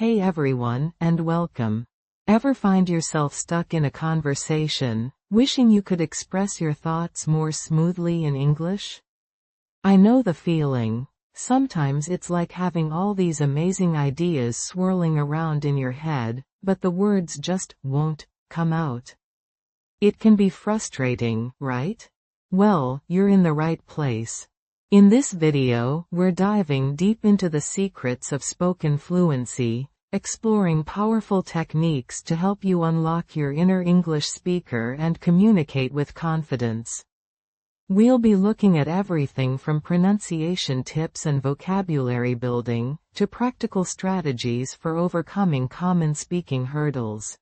Hey everyone, and welcome. Ever find yourself stuck in a conversation, wishing you could express your thoughts more smoothly in English? I know the feeling. Sometimes it's like having all these amazing ideas swirling around in your head, but the words just won't come out. It can be frustrating, right? Well, you're in the right place. In this video, we're diving deep into the secrets of spoken fluency, exploring powerful techniques to help you unlock your inner English speaker and communicate with confidence. We'll be looking at everything from pronunciation tips and vocabulary building, to practical strategies for overcoming common speaking hurdles.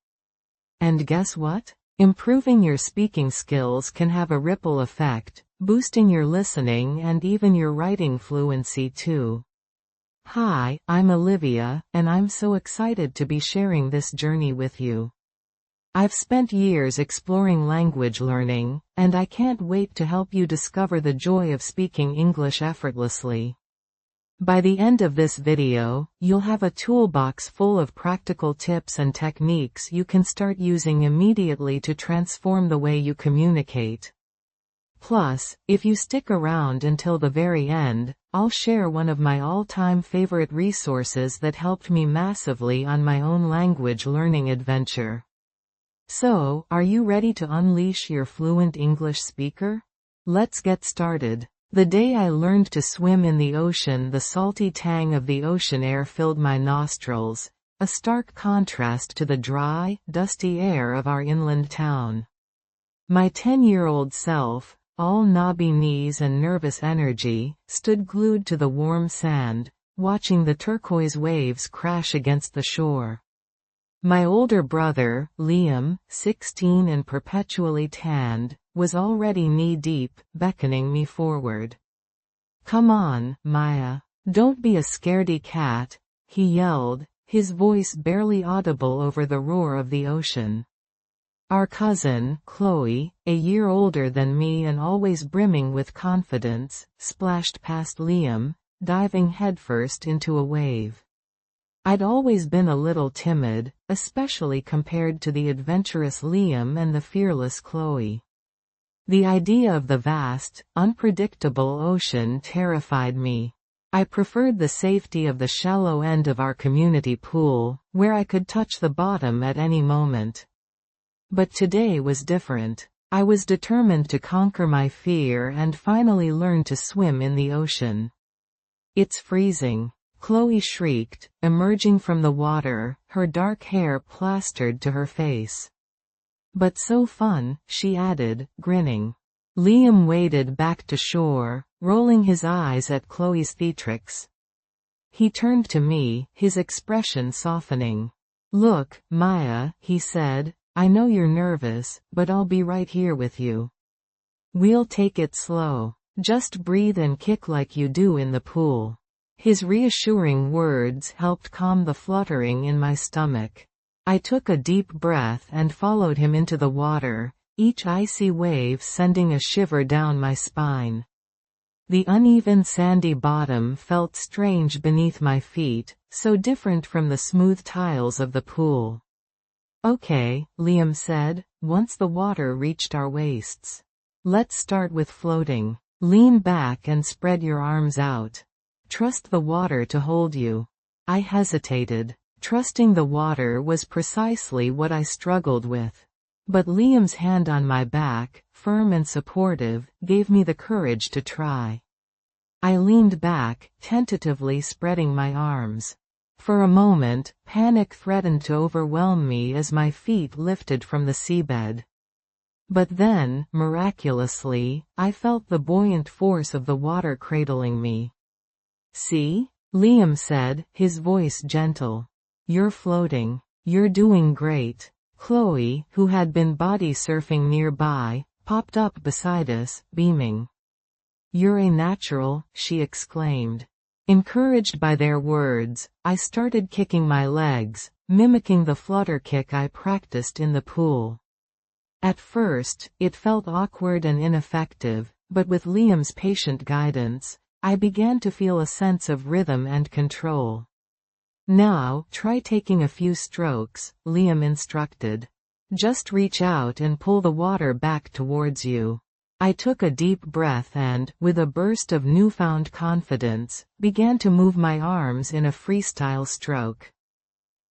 And guess what? Improving your speaking skills can have a ripple effect, boosting your listening and even your writing fluency too. Hi, I'm Olivia, and I'm so excited to be sharing this journey with you. I've spent years exploring language learning, and I can't wait to help you discover the joy of speaking English effortlessly. By the end of this video, you'll have a toolbox full of practical tips and techniques you can start using immediately to transform the way you communicate. Plus, if you stick around until the very end, I'll share one of my all-time favorite resources that helped me massively on my own language learning adventure. So, are you ready to unleash your fluent English speaker? Let's get started. The day I learned to swim in the ocean, the salty tang of the ocean air filled my nostrils, a stark contrast to the dry, dusty air of our inland town. My 10-year-old self, all knobby knees and nervous energy, stood glued to the warm sand, watching the turquoise waves crash against the shore. My older brother, Liam, 16 and perpetually tanned, was already knee-deep, beckoning me forward. "Come on, Maya. Don't be a scaredy cat," he yelled, his voice barely audible over the roar of the ocean. Our cousin, Chloe, a year older than me and always brimming with confidence, splashed past Liam, diving headfirst into a wave. I'd always been a little timid, especially compared to the adventurous Liam and the fearless Chloe. The idea of the vast, unpredictable ocean terrified me. I preferred the safety of the shallow end of our community pool, where I could touch the bottom at any moment. But today was different. I was determined to conquer my fear and finally learn to swim in the ocean. "It's freezing," Chloe shrieked, emerging from the water, her dark hair plastered to her face. "But so fun," she added, grinning. Liam waded back to shore, rolling his eyes at Chloe's theatrics. He turned to me, his expression softening. "Look, Maya," he said, "I know you're nervous, but I'll be right here with you. We'll take it slow. Just breathe and kick like you do in the pool." His reassuring words helped calm the fluttering in my stomach. I took a deep breath and followed him into the water, each icy wave sending a shiver down my spine. The uneven sandy bottom felt strange beneath my feet, so different from the smooth tiles of the pool. "Okay," Liam said, once the water reached our waists. "Let's start with floating. Lean back and spread your arms out. Trust the water to hold you." I hesitated. Trusting the water was precisely what I struggled with. But Liam's hand on my back, firm and supportive, gave me the courage to try. I leaned back, tentatively spreading my arms. For a moment, panic threatened to overwhelm me as my feet lifted from the seabed. But then, miraculously, I felt the buoyant force of the water cradling me. "See?" Liam said, his voice gentle. "You're floating. You're doing great." Chloe, who had been body surfing nearby, popped up beside us, beaming. "You're a natural," she exclaimed. Encouraged by their words, I started kicking my legs, mimicking the flutter kick I practiced in the pool. At first, it felt awkward and ineffective, but with Liam's patient guidance, I began to feel a sense of rhythm and control. Now, try taking a few strokes, Liam instructed. Just reach out and pull the water back towards you. I took a deep breath and, with a burst of newfound confidence, began to move my arms in a freestyle stroke.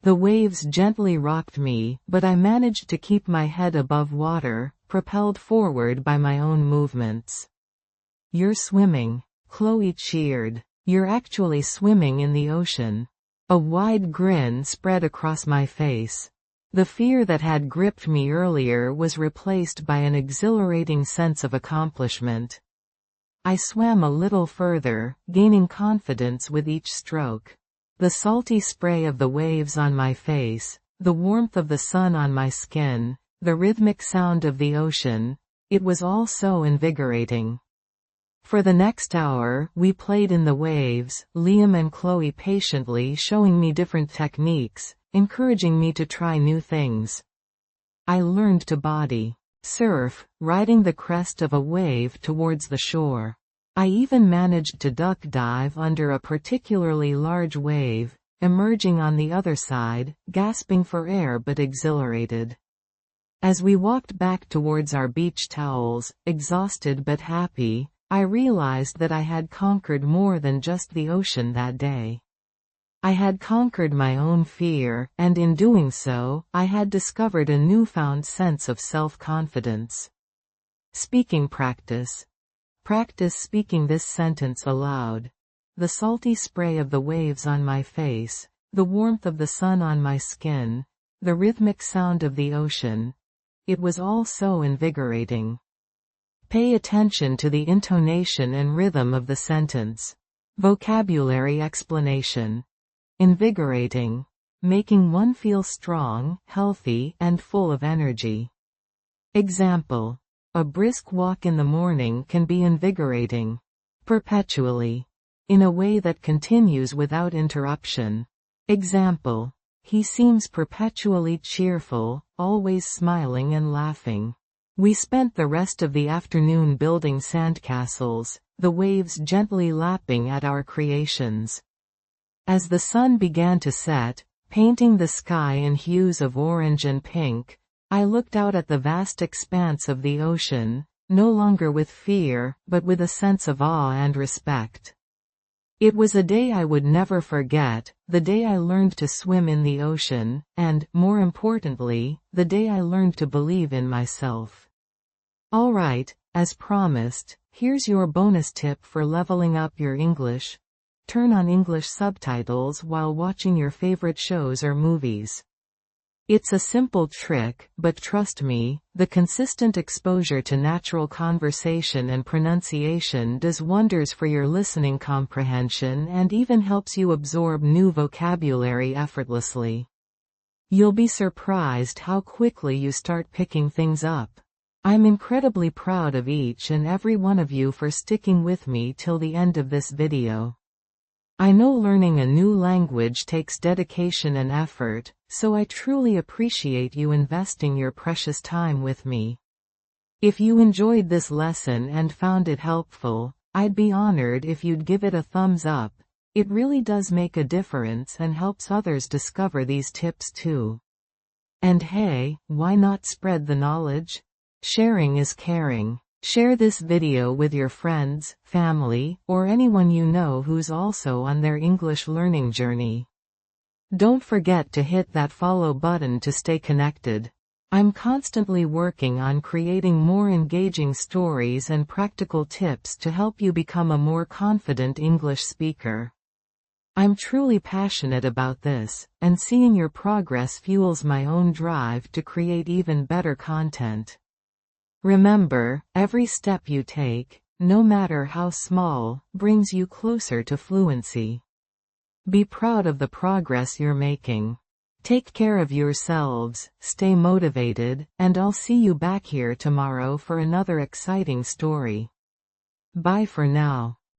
The waves gently rocked me, but I managed to keep my head above water, propelled forward by my own movements. You're swimming, Chloe cheered. You're actually swimming in the ocean. A wide grin spread across my face. The fear that had gripped me earlier was replaced by an exhilarating sense of accomplishment. I swam a little further, gaining confidence with each stroke. The salty spray of the waves on my face, the warmth of the sun on my skin, the rhythmic sound of the ocean, it was all so invigorating. For the next hour, we played in the waves, Liam and Chloe patiently showing me different techniques, encouraging me to try new things. I learned to body surf, riding the crest of a wave towards the shore. I even managed to duck dive under a particularly large wave, emerging on the other side, gasping for air but exhilarated. As we walked back towards our beach towels, exhausted but happy, I realized that I had conquered more than just the ocean that day. I had conquered my own fear, and in doing so, I had discovered a newfound sense of self-confidence. Speaking practice. Practice speaking this sentence aloud. The salty spray of the waves on my face, the warmth of the sun on my skin, the rhythmic sound of the ocean. It was all so invigorating. Pay attention to the intonation and rhythm of the sentence. Vocabulary explanation. Invigorating. Making one feel strong, healthy, and full of energy. Example. A brisk walk in the morning can be invigorating. Perpetually. In a way that continues without interruption. Example. He seems perpetually cheerful, always smiling and laughing. We spent the rest of the afternoon building sandcastles, the waves gently lapping at our creations. As the sun began to set, painting the sky in hues of orange and pink, I looked out at the vast expanse of the ocean, no longer with fear, but with a sense of awe and respect. It was a day I would never forget, the day I learned to swim in the ocean, and, more importantly, the day I learned to believe in myself. Alright, as promised, here's your bonus tip for leveling up your English. Turn on English subtitles while watching your favorite shows or movies. It's a simple trick, but trust me, the consistent exposure to natural conversation and pronunciation does wonders for your listening comprehension and even helps you absorb new vocabulary effortlessly. You'll be surprised how quickly you start picking things up. I'm incredibly proud of each and every one of you for sticking with me till the end of this video. I know learning a new language takes dedication and effort, so I truly appreciate you investing your precious time with me. If you enjoyed this lesson and found it helpful, I'd be honored if you'd give it a thumbs up. It really does make a difference and helps others discover these tips too. And hey, why not spread the knowledge? Sharing is caring. Share this video with your friends, family, or anyone you know who's also on their English learning journey. Don't forget to hit that follow button to stay connected. I'm constantly working on creating more engaging stories and practical tips to help you become a more confident English speaker. I'm truly passionate about this, and seeing your progress fuels my own drive to create even better content. Remember, every step you take, no matter how small, brings you closer to fluency. Be proud of the progress you're making. Take care of yourselves, stay motivated, and I'll see you back here tomorrow for another exciting story. Bye for now.